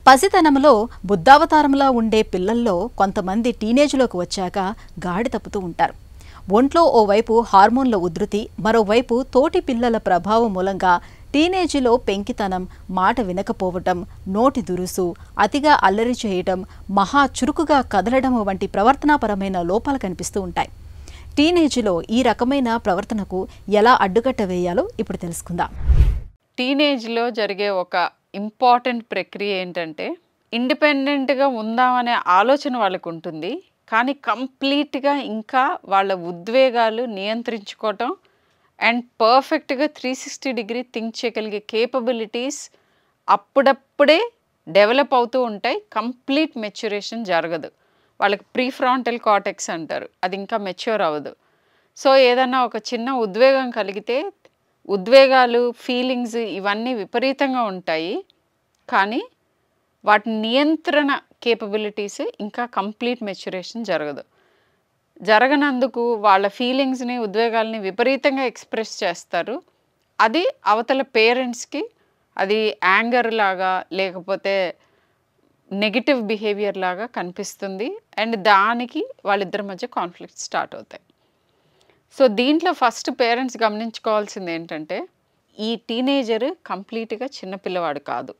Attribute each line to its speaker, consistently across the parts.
Speaker 1: పసితనంలో బుద్ధావతారంలా ఉండే పిల్లల్లో కొంతమంది టీనేజ్లోకి వచ్చాక గాడి తప్పుతూ ఉంటారు. ఒంట్లో ఓవైపు హార్మోన్ల ఉధృతి, మరోవైపు తోటి పిల్లల ప్రభావం మూలంగా టీనేజీలో పెంకితనం, మాట వినకపోవటం, నోటి దురుసు, అతిగా అల్లరి చేయటం, మహా చురుకుగా కదలడం వంటి ప్రవర్తనాపరమైన లోపాలు కనిపిస్తూ ఉంటాయి. టీనేజీలో ఈ రకమైన ప్రవర్తనకు ఎలా అడ్డుకట్ట వేయాలో ఇప్పుడు తెలుసుకుందాం.
Speaker 2: టీనేజ్లో జరిగే ఒక ఇంపార్టెంట్ ప్రక్రియ ఏంటంటే, ఇండిపెండెంట్గా ఉందామనే ఆలోచన వాళ్ళకు ఉంటుంది. కానీ కంప్లీట్గా ఇంకా వాళ్ళ ఉద్వేగాలు నియంత్రించుకోవటం అండ్ పర్ఫెక్ట్గా 360 డిగ్రీ థింక్ చేయగలిగే కేపబిలిటీస్ అప్పుడప్పుడే డెవలప్ అవుతూ ఉంటాయి. కంప్లీట్ మెచ్యురేషన్ జరగదు. వాళ్ళకి ప్రీఫ్రాంటల్ కార్టెక్స్ అంటారు, అది ఇంకా మెచ్యూర్ అవ్వదు. సో ఏదన్నా ఒక చిన్న ఉద్వేగం కలిగితే ఉద్వేగాలు, ఫీలింగ్స్ ఇవన్నీ విపరీతంగా ఉంటాయి. కానీ వాటి నియంత్రణ కేపబిలిటీస్ ఇంకా కంప్లీట్ మెచ్యురేషన్ జరగదు. జరగనందుకు వాళ్ళ ఫీలింగ్స్ని, ఉద్వేగాల్ని విపరీతంగా ఎక్స్ప్రెస్ చేస్తారు. అది అవతల పేరెంట్స్కి అది యాంగర్ లాగా, లేకపోతే నెగిటివ్ బిహేవియర్ లాగా కనిపిస్తుంది. అండ్ దానికి వాళ్ళిద్దరి మధ్య కాన్ఫ్లిక్ట్ స్టార్ట్ అవుతాయి. సో దీంట్లో ఫస్ట్ పేరెంట్స్ గమనించుకోవాల్సింది ఏంటంటే, ఈ టీనేజర్ కంప్లీట్గా చిన్నపిల్లవాడు కాదు.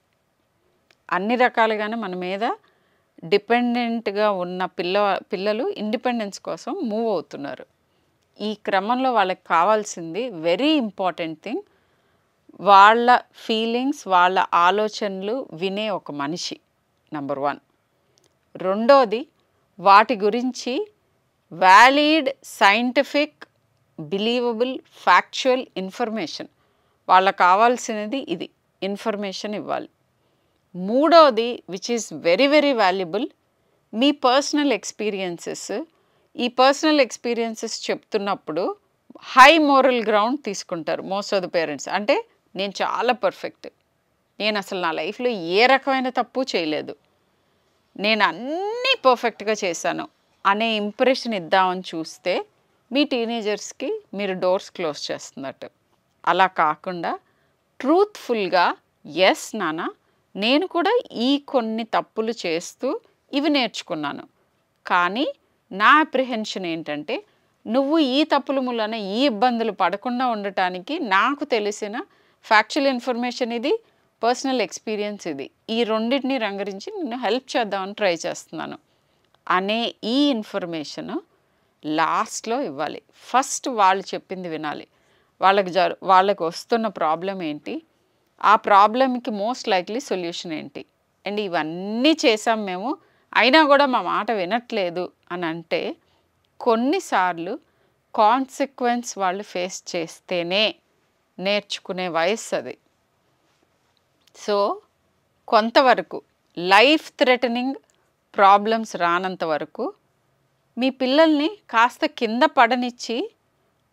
Speaker 2: అన్ని రకాలుగానే మన మీద డిపెండెంట్గా ఉన్న పిల్లలు ఇండిపెండెన్స్ కోసం మూవ్ అవుతున్నారు. ఈ క్రమంలో వాళ్ళకి కావాల్సింది వెరీ ఇంపార్టెంట్ థింగ్, వాళ్ళ ఫీలింగ్స్, వాళ్ళ ఆలోచనలు వినే ఒక మనిషి నంబర్ 1. రెండోది, వాటి గురించి valid, scientific, believable, factual information, వాళ్ళకు కావాల్సినది ఇది, ఇన్ఫర్మేషన్ ఇవ్వాలి. మూడోది, which is very very valuable, me personal experiences. ఈ పర్సనల్ ఎక్స్పీరియన్సెస్ చెప్తున్నప్పుడు హై మోరల్ గ్రౌండ్ తీసుకుంటారు మోస్ట్ ఆఫ్ ద పేరెంట్స్. అంటే నేను చాలా పర్ఫెక్ట్, నేను అసలు నా లైఫ్లో ఏ రకమైన తప్పు చేయలేదు, నేను అన్నీ పర్ఫెక్ట్గా చేశాను అనే ఇంప్రెషన్ ఇద్దామని చూస్తే మీ టీనేజర్స్కి మీరు డోర్స్ క్లోజ్ చేస్తున్నట్టు. అలా కాకుండా ట్రూత్ఫుల్గా, ఎస్ నాన్న, నేను కూడా ఈ కొన్ని తప్పులు చేస్తూ ఇవి నేర్చుకున్నాను, కానీ నా అప్రిహెన్షన్ ఏంటంటే నువ్వు ఈ తప్పుల మూలన ఈ ఇబ్బందులు పడకుండా ఉండటానికి నాకు తెలిసిన ఫ్యాక్చువల్ ఇన్ఫర్మేషన్ ఇది, పర్సనల్ ఎక్స్పీరియన్స్ ఇది, ఈ రెండింటిని రంగరించి నేను హెల్ప్ చేద్దామని ట్రై చేస్తున్నాను అనే ఈ ఇన్ఫర్మేషన్ లాస్ట్లో ఇవ్వాలి. ఫస్ట్ వాళ్ళు చెప్పింది వినాలి. వాళ్ళకి వస్తున్న ప్రాబ్లం ఏంటి, ఆ ప్రాబ్లంకి మోస్ట్ లైక్లీ సొల్యూషన్ ఏంటి, అండ్ ఇవన్నీ చేసాం మేము, అయినా కూడా మా మాట వినట్లేదు అని అంటే కొన్నిసార్లు కాన్సిక్వెన్స్ వాళ్ళు ఫేస్ చేస్తేనే నేర్చుకునే వయస్సు అది. సో కొంతవరకు లైఫ్ థ్రెటనింగ్ ప్రాబ్లమ్స్ రానంత వరకు మీ పిల్లల్ని కాస్త కింద పడనిచ్చి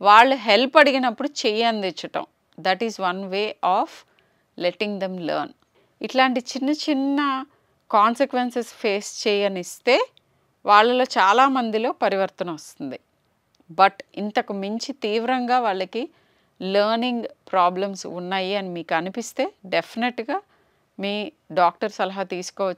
Speaker 2: వాళ్ళు హెల్ప్ అడిగినప్పుడు చెయ్యి అందించటం, that is one way of letting them learn. ఇట్లాంటి చిన్న చిన్న కాన్సిక్వెన్సెస్ ఫేస్ చేయనిస్తే వాళ్ళలో చాలామందిలో పరివర్తన వస్తుంది. బట్ ఇంతకు మించి తీవ్రంగా వాళ్ళకి లెర్నింగ్ ప్రాబ్లమ్స్ ఉన్నాయి అని మీకు అనిపిస్తే డెఫినెట్గా మీ డాక్టర్ సలహా తీసుకోవచ్చు.